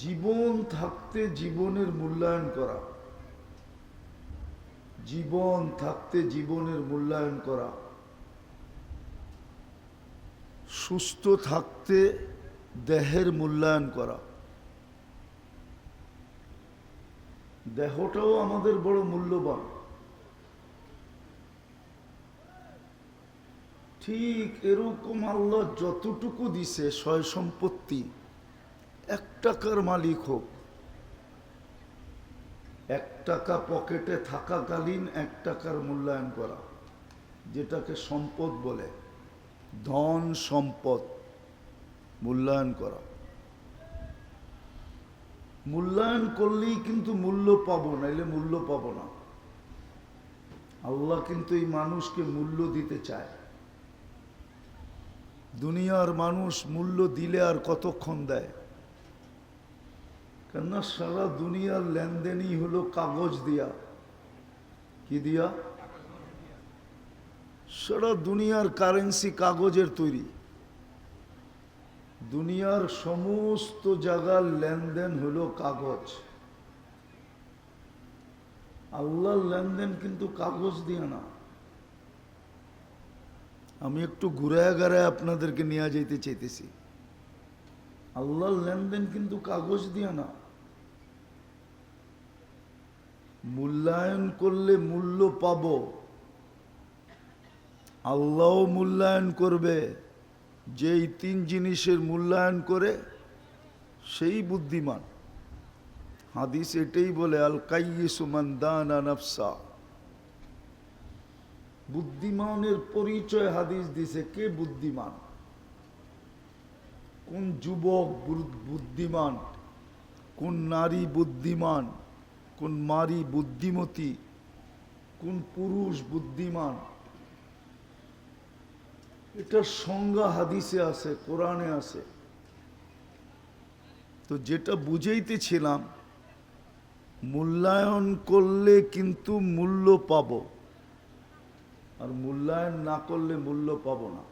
জীবন থাকতে জীবনের মূল্যায়ন করা, জীবন থাকতে জীবনের মূল্যায়ন করা, সুস্থ থাকতে দেহের মূল্যায়ন করা। দেহটাও আমাদের বড় মূল্যবান। ঠিক এরকম আল্লাহ যতটুকু দিছে সয় সম্পত্তি, 1 টাকার মালিক হোক, 1 টাকা পকেটে থাকাকালীন 1 টাকার মূল্যায়ন করা, যেটাকে সম্পদ বলে, ধন সম্পদ মূল্যায়ন করা। মূল্যায়ন করলেই কিন্তু মূল্য পাবো, নাইলে মূল্য পাবো না। আল্লাহ কিন্তু এই মানুষকে মূল্য দিতে চায়। দুনিয়ার মানুষ মূল্য দিলে আর কতক্ষণ দেয়? কেননা সারা দুনিয়ার লেনদেনই হলো কাগজ দিয়া। কি দিয়া? সারা দুনিয়ার কারেন্সি কাগজের তৈরি। দুনিয়ার সমস্ত জায়গার লেনদেন হলো কাগজ। আল্লাহর লেনদেন কিন্তু কাগজ দিয়া না। আমি একটু ঘুরায় গাড়ায় আপনাদেরকে নিয়ে যাইতে চাইতেছি। আল্লাহর লেনদেন কিন্তু কাগজ দিয়া না। মূল্যায়ন করলে মূল্য পাব। আল্লাহ মূল্যায়ন করবে। যেই 3 জিনিসের মূল্যায়ন করে সেই বুদ্ধিমান। হাদিস এটাই বলে, আল কাইয়িসু মান দানা নাফসা। বুদ্ধিমানের পরিচয় হাদিস দিছে। কে বুদ্ধিমান? কোন যুবক বুদ্ধিমান, কোন নারী বুদ্ধিমান, কোন নারী বুদ্ধিমতী, কোন পুরুষ বুদ্ধিমান, এটার সংজ্ঞা হাদিসে আছে, কোরআনে আছে। তো যেটা বুঝাইতেছিলাম, মূল্যায়ন করলে কিন্তু মূল্য পাব, আর মূল্যায়ন না করলে মূল্য পাব না।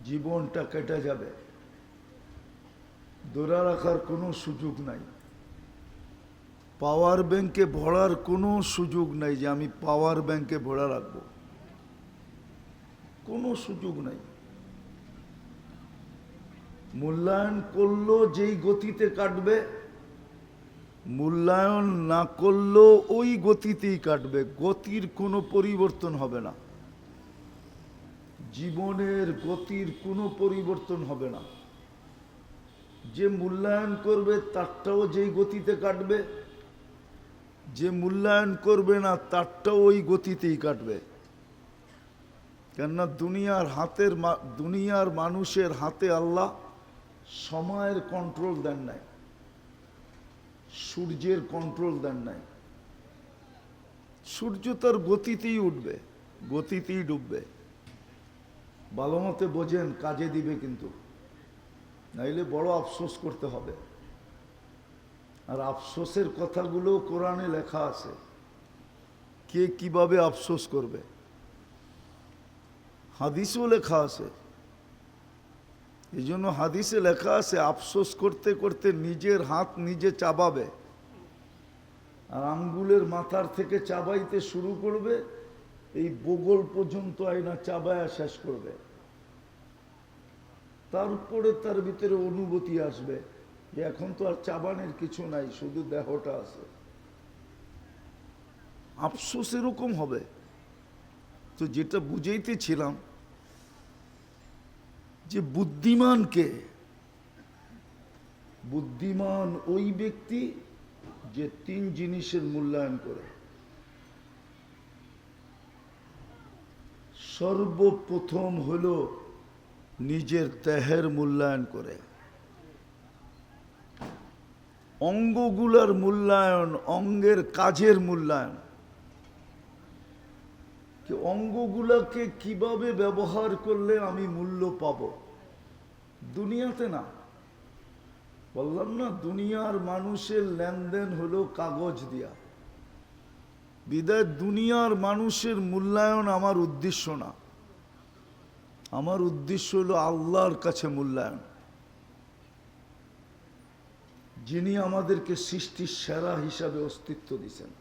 জীবনটা কেটে যাবে, ধরে রাখার কোনো সুযোগ নাই। পাওয়ার ব্যাংকে ভরার কোনো সুযোগ নাই যে আমি পাওয়ার ব্যাংকে ভরা রাখবো, কোনো সুযোগ নাই। মূল্যায়ন করলো যেই গতিতে কাটবে, মূল্যায়ন না করলেও ওই গতিতেই কাটবে। গতির কোনো পরিবর্তন হবে না। জীবনের গতির কোনো পরিবর্তন হবে না। যে মূল্যায়ন করবে তারটাও যেই গতিতে কাটবে, যে মূল্যায়ন করবে না তারটাও ওই গতিতেই কাটবে। কেননা দুনিয়ার মানুষের হাতে আল্লাহ সময়ের কন্ট্রোল দেন নাই, সূর্যের কন্ট্রোল দেন নাই। সূর্য তার গতিতেই উঠবে, গতিতেই ডুববে। ভালো মতে বোঝেন, কাজে দিবে কিন্তু, নাইলে বড় আফসোস করতে হবে। আর আফসোসের কথাগুলো কোরআনে লেখা আছে, কে কিভাবে আফসোস করবে, হাদিসেও লেখা আছে। এই জন্য হাদিসে লেখা আছে, আফসোস করতে করতে নিজের হাত নিজে চাবাবে, আর আঙ্গুলের মাথার থেকে চাবাইতে শুরু করবে, এই বগল পর্যন্ত আয়না চাবায়া শেষ করবে। তারপরে তার ভিতরে অনুভূতি আসবে যে এখন তো আর চাবানের কিছু নাই, শুধু দেহটা আছে। আফসোস এরকম হবে। তো যেটা বুঝাইতেছিলাম, যে বুদ্ধিমান কে? বুদ্ধিমান ওই ব্যক্তি যে 3 জিনিসের মূল্যায়ন করে। সর্বপ্রথম হলো নিজের দেহের মূল্যায়ন করে, অঙ্গগুলার মূল্যায়ন, অঙ্গের কাজের মূল্যায়ন। অঙ্গগুলাকে কিভাবে ব্যবহার করলে আমি মূল্য পাব, দুনিয়াতে না। বললাম না, দুনিয়ার মানুষের লেনদেন হলো কাগজ দিয়া। বিদায় দুনিয়ার মানুষের মূল্যায়ন আমার উদ্দেশ্য না। আমার উদ্দেশ্য হলো আল্লাহর কাছে মূল্যায়ন। যিনি আমাদেরকে সৃষ্টির সেরা হিসাবে অস্তিত্ব দিয়েছেন,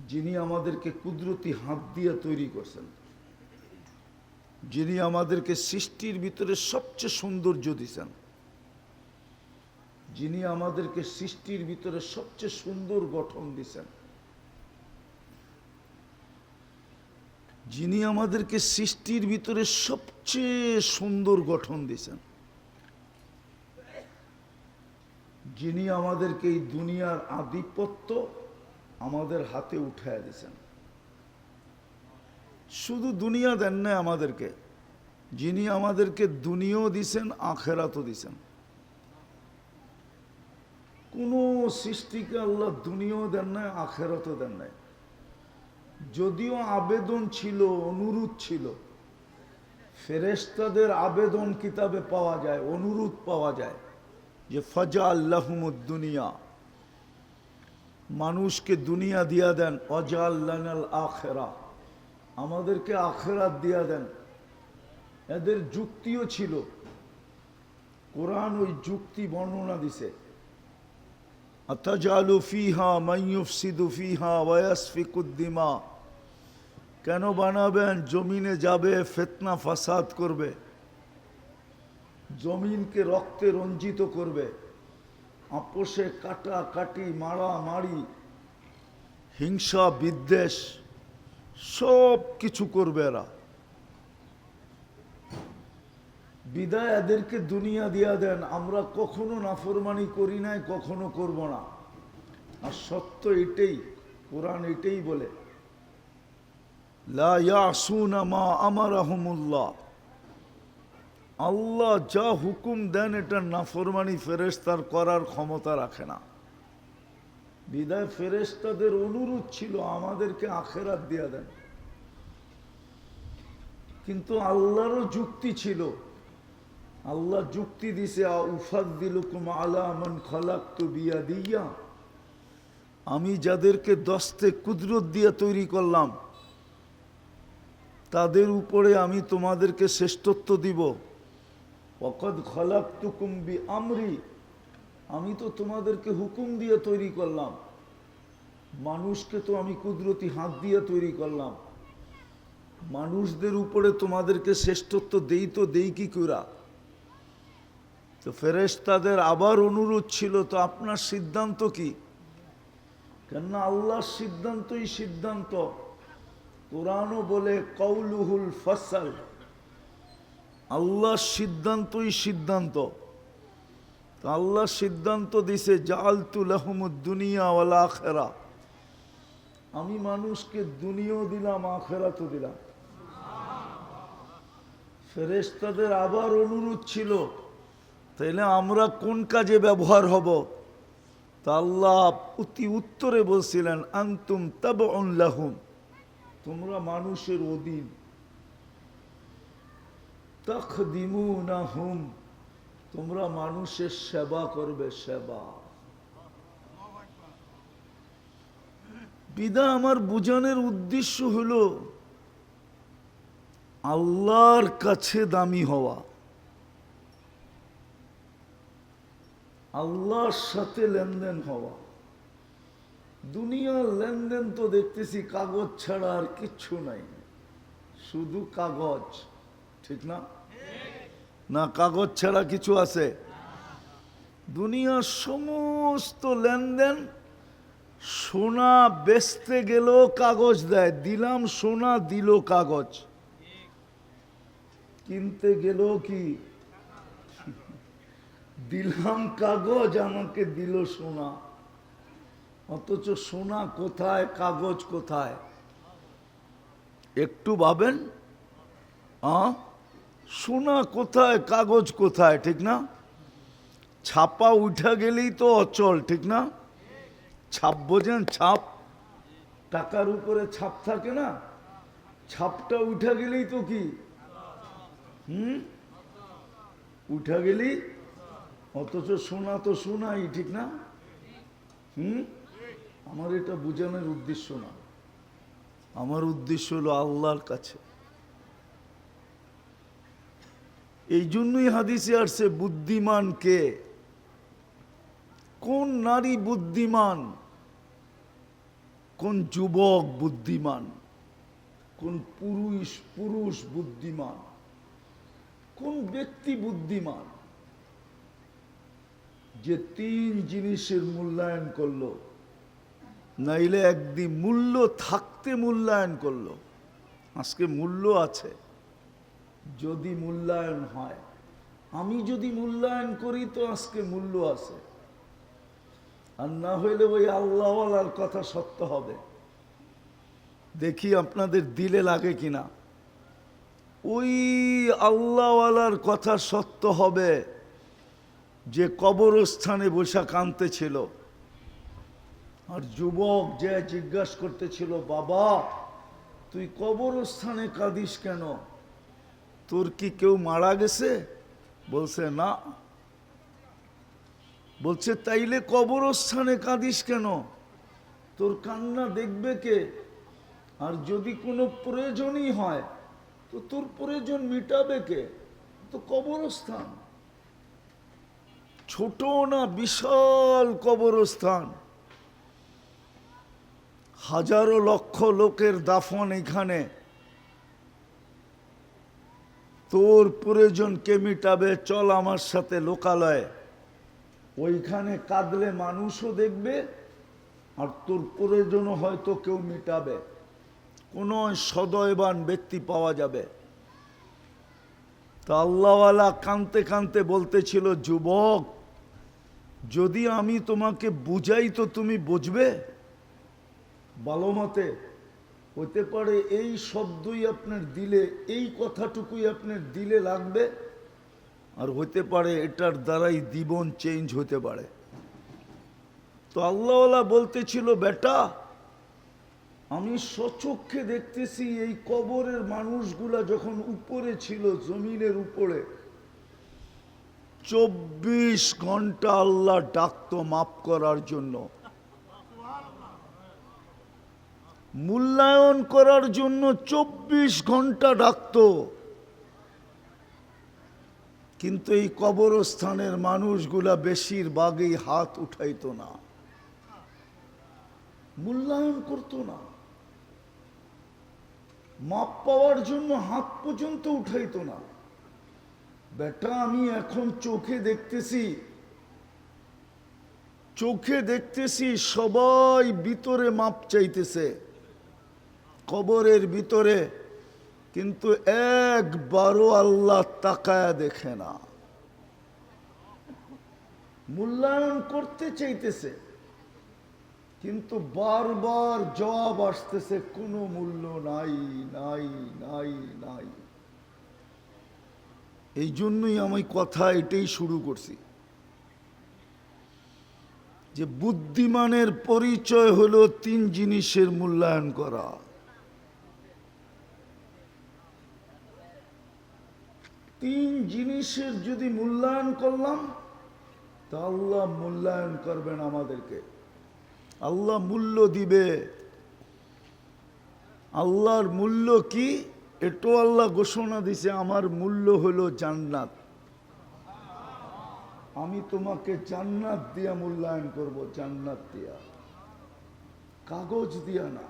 যিনি আমাদেরকে কুদরতি হাত দিয়ে তৈরি করছেন, যিনি আমাদেরকে সৃষ্টির ভিতরে সবচেয়ে সৌন্দর্য দিয়েছেন, যিনি আমাদেরকে সৃষ্টির ভিতরে সবচেয়ে সুন্দর গঠন দিয়েছেন, যিনি আমাদেরকে সৃষ্টির ভিতরে সবচেয়ে সুন্দর গঠন দিয়েছেন, যিনি আমাদেরকে এই দুনিয়ার আধিপত্য আমাদের হাতে উঠায় দিয়েছেন। শুধু দুনিয়া দেন না আমাদেরকে, যিনি আমাদেরকে দুনিয়াও দিছেন, আখেরাতও দিছেন। কোন সৃষ্টিকে আল্লাহ দুনিয়াও দেন নাই, আখেরাতও দেন নাই। যদিও আবেদন ছিল, অনুরোধ ছিল, ফেরেশতাদের আবেদন কিতাবে পাওয়া যায়, অনুরোধ পাওয়া যায় যে ফাজা আল্লাহুমুদ দুনিয়া, মানুষকে দুনিয়া দিয়া দেন, অজাল্লানাল আখেরা, আমাদেরকে আখেরাত দিয়া দেন। এদের যুক্তিও ছিল, কোরআন ওই যুক্তি বর্ণনা দিছে। আতাজালু ফিহা মান ইউফসিদু ফিহা ওয়া ইয়াসফিকুদ দিমা, কেন বানাবেন? জমিনে যাবে, ফিতনা ফাসাদ করবে, জমিনকে রক্তে রঞ্জিত করবে, আপোষে কাটাকাটি, মারামারি, হিংসা বিদ্বেষ সব কিছু করবে এরা। বিদায় এদেরকে দুনিয়া দিয়া দেন। আমরা কখনো নাফরমানি করি নাই, কখনো করব না। আর সত্য এটাই, কোরআন এটাই বলে, লা ইয়াসুনা মা আমারাহুমুল্লাহ, আল্লাহ যা হুকুম দেন এটা নাফরমানি ফেরেশতার করার ক্ষমতা রাখে না। বিদায় ফেরেশতাদের অনুরোধ ছিল আমাদেরকে আখেরাত দিয়া দেন, কিন্তু আল্লাহরও যুক্তি ছিল। আল্লাহ যুক্তি দিছে, উফাদ্দিলুকুম আলা মান খালাকতু বিয়াদিয়া, আমি যাদেরকে দস্তে কুদরত দিয়ে তৈরি করলাম তাদের উপরে আমি তোমাদেরকে শ্রেষ্ঠত্ব দিব। ওয়াকাদ খালাকতুকুম বিআমরি, আমি তো তোমাদেরকে হুকুম দিয়ে তৈরি করলাম, মানুষকে তো আমি কুদরতি হাত দিয়ে তৈরি করলাম, মানুষদের উপরে তোমাদেরকে শ্রেষ্ঠত্ব দেই কি কইরা? তো ফেরেশতাদের আবার অনুরোধ ছিল, তো আপনার সিদ্ধান্ত কি? কেননা আল্লাহর সিদ্ধান্তই সিদ্ধান্ত। কোরআনও বলে কওলুহুল ফাসল, আল্লাহর সিদ্ধান্তই সিদ্ধান্ত। তো আল্লাহ সিদ্ধান্ত দিছে জাআলতু লাহুমুদ দুনিয়া ওয়াল আখিরা, আমি মানুষকে দুনিয়াও দিলাম, আখিরাতও দিলাম। ফেরেশতাদের আবার অনুরোধ ছিল, তাইলে আমরা কোন কাজে ব্যবহার হব? তা আল্লাহ অতি উত্তরে বলছিলেন, আনতুম তাবউন লাহুম, তোমরা মানুষের অধীন, তাখদিমুনাহুম, তোমরা মানুষের সেবা করবে, সেবা। বিদা আমার বুঝানোর উদ্দেশ্য হলো আল্লাহর কাছে দামি হওয়া, আল্লাহর সাথে লেনদেন হওয়া। দুনিয়ার লেনদেন তো দেখতেছি কাগজ ছাড়া আর কিচ্ছু নাই, শুধু কাগজ, ঠিক না? না, কাগজ ছাড়া কিছু আছে? দুনিয়ার সমস্ত লেনদেন, সোনা বেচতে গেলেও কাগজ দেয়, দিলাম সোনা, দিল কাগজ। কিনতে গেলেও কি দিলাম কাগজ, আমাকে দিল সোনা। অথচ সোনা কোথায়, কাগজ কোথায়? একটু ভাবেন, সোনা কোথায়, কাগজ কোথায়, ঠিক না? ছাপা উঠা গেলেই তো অচল, ঠিক না? ছাপ বোঝেন? ছাপ, টাকার উপরে ছাপ থাকে না, ছাপটা উঠা গেলেই তো কি উঠা গেলি। অথচ সোনা তো সোনাই, ঠিক না? আমার এটা বোঝানোর উদ্দেশ্য না, আমার উদ্দেশ্য হলো আল্লাহর কাছে। এই জন্যই হাদিসে আসছে বুদ্ধিমান কে, কোন নারী বুদ্ধিমান, কোন যুবক বুদ্ধিমান, কোন পুরুষ বুদ্ধিমান, কোন ব্যক্তি বুদ্ধিমান, যে তিন জিনিসের মূল্যায়ন করলো, নাইলে একদিন মূল্য থাকতে মূল্যায়ন করলো। আজকে মূল্য আছে, যদি মূল্যায়ন হয়, আমি যদি মূল্যায়ন করি তো আজকে মূল্য আছে, আর না হইলে ওই আল্লাহওয়ালার কথা সত্য হবে। দেখি আপনাদের দিলে লাগে কিনা। ওই আল্লাহওয়ালার কথা সত্য হবে যে কবরস্থানে বসে কাঁদতেছিল, আর যুবক যে জিজ্ঞাসা করতেছিল, বাবা তুই কবরস্থানে কাঁদিস কেন, তোর কি কেউ মারা গেছে? বলছে না। বলছে তাইলে কবরস্থানে কাঁদিস কেন, তোর কান্না দেখবে কে? আর যদি কোনো প্রয়োজনই হয় তো তোর প্রয়োজন মিটাবে কে? তো কবরস্থান ছোট না, বিশাল কবরস্থান, হাজারো লক্ষ লোকের দাফন এখানে। তোর প্রয়োজন কে মিটাবে? চল আমার সাথে লোকালয়ে, ওইখানে কাঁদলে মানুষও দেখবে, আর তোর প্রয়োজনও হয়তো কেউ মিটাবে, কোনো সদয়বান ব্যক্তি পাওয়া যাবে। তা আল্লাহওয়ালা কাঁদতে কাঁদতে বলতেছিল, যুবক যদি আমি তোমাকে বুঝাই তো তুমি বুঝবে ভালো মতে? হতে পারে এই শব্দই আপনার দিলে, এই কথাটুকুই আপনার দিলে লাগবে, আর হতে পারে এটার দ্বারাই জীবন চেঞ্জ হতে পারে। তো আল্লাহওয়ালা বলতেছিল, বেটা আমি স্বচক্ষে দেখতেছি এই কবরের মানুষগুলা যখন উপরে ছিল, জমিনের উপরে 24 ঘন্টা আল্লাহ ডাকতো মাফ করার জন্য, মূল্যায়ন করার জন্য 24 ঘন্টা ডাকতো। কিন্তু এই কবরস্থানের মানুষগুলা বেশিরভাগই হাত উঠাইতো না, মূল্যায়ন করতো না, মাপ পাওয়ার জন্য হাত পর্যন্ত উঠাইতো না। বেটা আমি এখন চোখে দেখতেছি সবাই ভিতরে মাপ চাইতেছে কবরের ভিতরে, কিন্তু একবারও আল্লাহ তাকায়া দেখে না। মূল্যায়ন করতে চাইতেছে, কিন্তু বারবার জবাব আসতেছে কোনো মূল্য নাই, নাই, নাই, নাই। এই জন্যই আমি কথা এটাই শুরু করছি যে বুদ্ধিমানের পরিচয় হলো তিন জিনিসের মূল্যায়ন করা। তিন জিনিসের যদি মূল্যায়ন করলাম তা আল্লাহ মূল্যায়ন করবেন আমাদেরকে, আল্লাহ মূল্য দিবে। আল্লাহর মূল্য কি এটাও আল্লাহ ঘোষণা দিছে, আমার মূল্য হলো জান্নাত। আমি তোমাকে জান্নাত দিয়া মূল্যায়ন করব, জান্নাত দিয়া, কাগজ দিয়া না।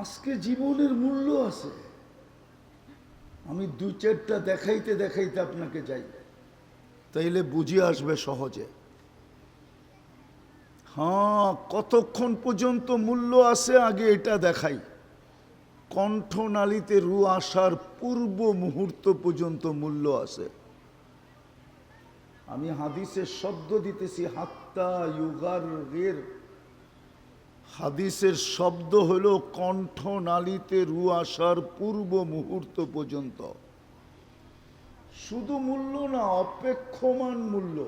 আজকে জীবনের মূল্য আছে। আমি দু চারটা দেখাইতে দেখাইতে আপনাকে যাই, তাইলে বুঝে আসবে সহজে। হ্যাঁ, কতক্ষণ পর্যন্ত মূল্য আছে আগে এটা দেখাই। কণ্ঠনালীতে রু আসার পূর্ব মুহূর্ত পর্যন্ত মূল্য আছে। আমি হাদিসের শব্দ দিতেছি, হাত্তা ইউগারগির। হাদিসের শব্দ হলো কণ্ঠনালীতে রু আসার পূর্ব মুহূর্ত পর্যন্ত। শুধু মূল্য না, অপেক্ষমান মূল্য।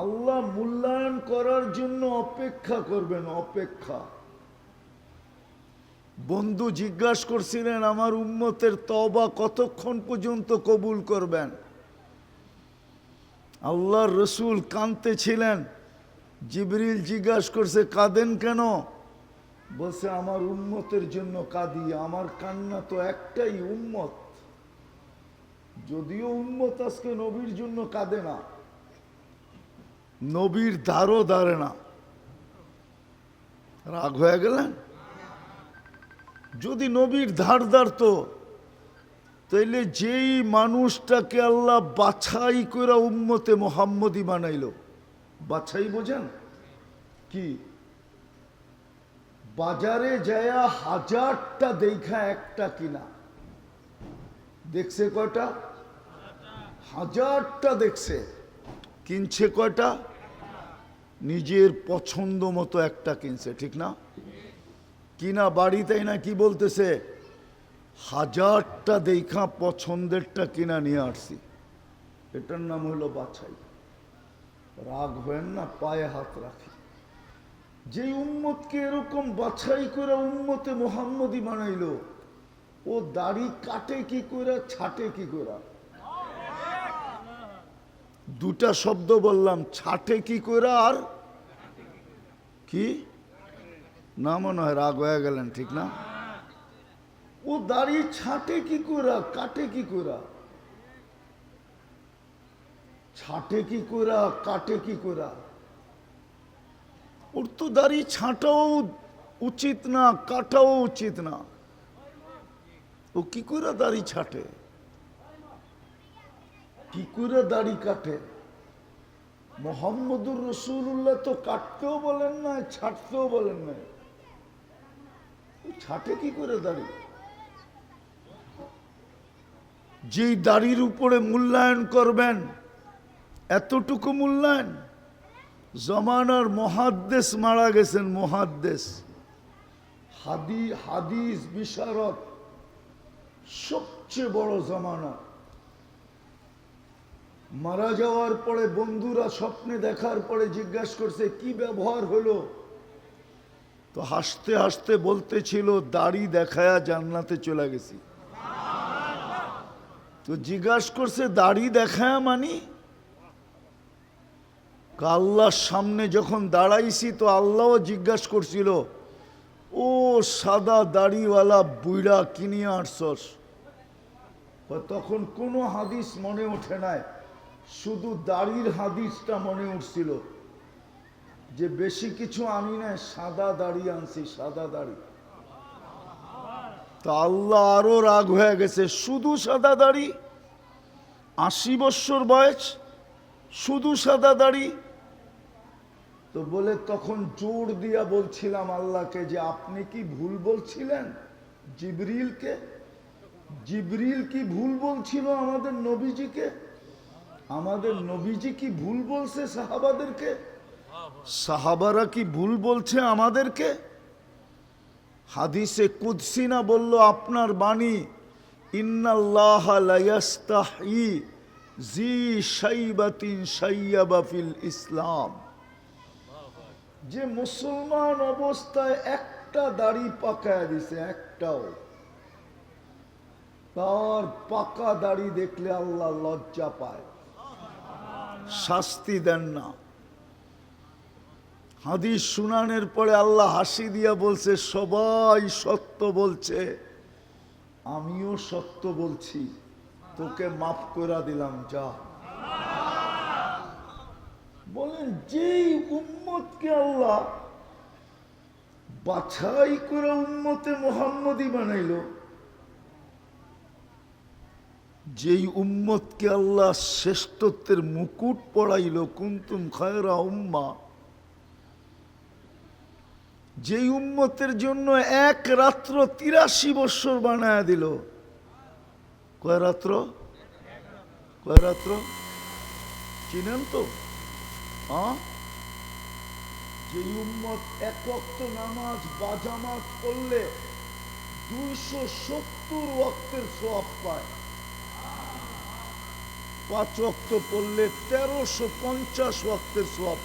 আল্লাহ মূল্যায়ন করার জন্য অপেক্ষা করবেন, অপেক্ষা। বন্ধু জিজ্ঞাসা করছিলেন, আমার উম্মতের তওবা কতক্ষণ পর্যন্ত কবুল করবেন? আল্লাহর রসুল কাঁদতেছিলেন। জিবরিল জিজ্ঞাসা করছে, কাঁদেন কেন? বলছে আমার উম্মতের জন্য কাঁদি, আমার কান্না তো একটাই, উম্মত। যদিও উম্মত আজকে নবীর জন্য কাঁদে না, নবীর ধারও ধারে না। রাগ হয়ে গেলেন? যদি নবীর ধার ধারতো তাইলে যেই মানুষটাকে আল্লাহ বাছাই করে উম্মতে মোহাম্মদী বানাইলো, বাছাই বোঝেন কি? বাজারে যায়া 1000টা দেখা একটা কিনা, দেখছে কয়টা? 1000টা দেখছে, কিনছে কয়টা? নিজের পছন্দ মতো একটা কিনছে, ঠিক না? কিনা বাড়িতেই না কি বলতেছে, 1000টা দেখা পছন্দেরটা কিনা নিয়ে আসছি। এটার নাম হলো বাছাই। রাগ হয়েন না, পায়ে হাত রাখি। যে উম্মতকে এরকম বাছাই করে উম্মতে মোহাম্মদী বানাইলো, ও দাড়ি কাটে কি করে, ছাটে কি করে? দুটা শব্দ বললাম, ছাটে কি করে আর কি না? মনে হয় রাগ হয়ে গেলেন, ঠিক না? ও দাড়ি ছাটে কি করে, কাটে কি করে? ছাটে কি করে, কাটে কি করে? ওর তো দাড়ি ছাঁটাও উচিত না, কাটাও উচিত না। ও কি করে দাড়ি ছাটে, কি করে দাড়ি কাটে? মোহাম্মদুর রসুল্লাহ তো কাটতেও বলেন না, ছাড়তেও বলেন না। ছাটে কি করে দাড়ি? যেই দাড়ির উপরে মূল্যায়ন করবেন, এতটুকু মূল্যায়ন। জমানার মুহাদ্দিস মারা গেছেন, মুহাদ্দিস, হাদিস বিশারদ, সবচেয়ে বড় জমানা। মারা যাওয়ার পরে বন্ধুরা স্বপ্নে দেখার পরে জিজ্ঞাসা করছে কি ব্যবহার হলো, তো হাসতে হাসতে বলতেছিল দাড়ি দেখায়া জান্নাতে চলে গেছি। তো জিজ্ঞাসা করছে দাড়ি দেখায়া মানি? আল্লাহর সামনে যখন দাঁড়াইছি তো আল্লাহও জিজ্ঞাসা করছিল, ও সাদা দাড়িওয়ালা বুইড়া কিনিয়া আসছস? তখন কোনো হাদিস মনে ওঠে নাই, শুধু দাড়ির হাদিসটা মনে উঠছিল, যে বেশি কিছু আনি নাই, সাদা দাড়ি আনছি, সাদা দাড়ি। তা আল্লাহ আরো রাগ হয়ে গেছে, শুধু সাদা দাড়ি, 80 বছর বয়স, শুধু সাদা দাড়ি। তো বলে তখন জোর দিয়া বলছিলাম আল্লাহকে যে আপনি কি ভুল বলছিলেন জিবরিলকে? জিবরিল কি ভুল বলছিল আমাদের নবীজিকে? আমাদের নবীজি কি ভুল বলছে সাহাবাদেরকে? সাহাবারা কি ভুল বলছে আমাদেরকে? হাদিসে কুদসি না বলল আপনার বাণী, ইন্নাল্লাহা লা ইয়াস্তাহি জি শাইবাতিন শাইয়াবা ফিল ইসলাম। যে মুসলমান অবস্থায় একটা দাড়ি পাকায় দিছে, একটাও, তার পাকা দাড়ি দেখলে আল্লাহ লজ্জা পায়, শাস্তি দেন না। হাদিস শুনানোর পরে আল্লাহ হাসি দিয়া বলছে সবাই সত্য বলছে, আমিও সত্য বলছি, তোকে মাফ করে দিলাম, যা। বলেন যেই উম্মতকে আল্লাহ বাছাই করে উম্মতে মুহাম্মদী বানাইলো, যেই উম্মতকে আল্লাহ শ্রেষ্ঠত্বের মুকুট পড়াইল, কুনতুম খায়রা উম্মাহ, যেই উম্মতের জন্য এক রাত্র 83 বছর বানায় দিল। কয় রাত্র? কয় রাত্র চিনেন তো? যে উম্মত এক ওয়াক্ত নামাজ বাজামাত করলে 270 ওয়াক্তের সওয়াব পায়, 5 ওয়াক্ত পড়লে 1350 ওয়াক্তের সওয়াব।